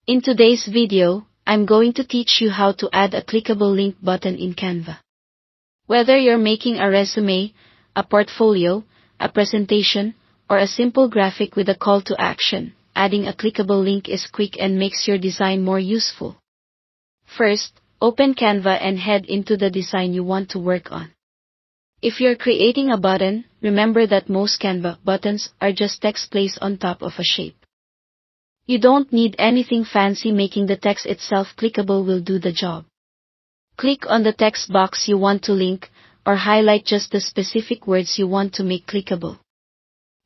In today's video, I'm going to teach you how to add a clickable link button in Canva. Whether you're making a resume, a portfolio, a presentation, or a simple graphic with a call to action, adding a clickable link is quick and makes your design more useful. First, open Canva and head into the design you want to work on. If you're creating a button, remember that most Canva buttons are just text placed on top of a shape. You don't need anything fancy, making the text itself clickable will do the job. Click on the text box you want to link, or highlight just the specific words you want to make clickable.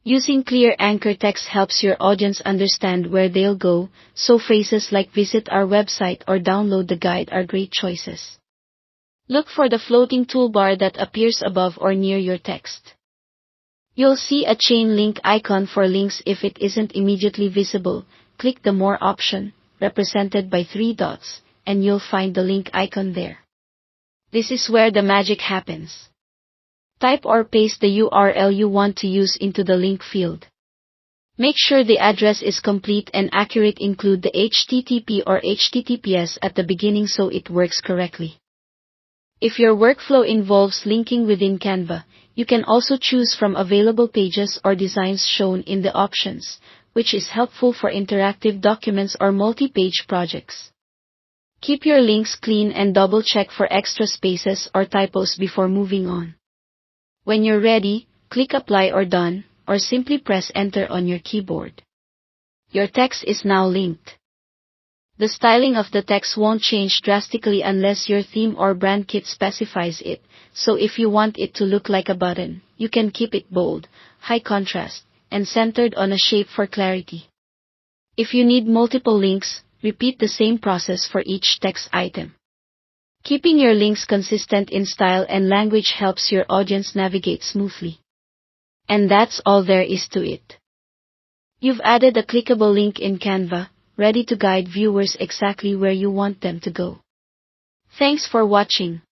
Using clear anchor text helps your audience understand where they'll go, so phrases like visit our website or download the guide are great choices. Look for the floating toolbar that appears above or near your text. You'll see a chain link icon for links. If it isn't immediately visible, click the More option, represented by 3 dots, and you'll find the link icon there. This is where the magic happens. Type or paste the URL you want to use into the link field. Make sure the address is complete and accurate. Include the HTTP or HTTPS at the beginning so it works correctly. If your workflow involves linking within Canva, you can also choose from available pages or designs shown in the options, which is helpful for interactive documents or multi-page projects. Keep your links clean and double-check for extra spaces or typos before moving on. When you're ready, click Apply or Done, or simply press Enter on your keyboard. Your text is now linked. The styling of the text won't change drastically unless your theme or brand kit specifies it, so if you want it to look like a button, you can keep it bold, high contrast, and centered on a shape for clarity. If you need multiple links, repeat the same process for each text item. Keeping your links consistent in style and language helps your audience navigate smoothly. And that's all there is to it. You've added a clickable link in Canva, ready to guide viewers exactly where you want them to go. Thanks for watching.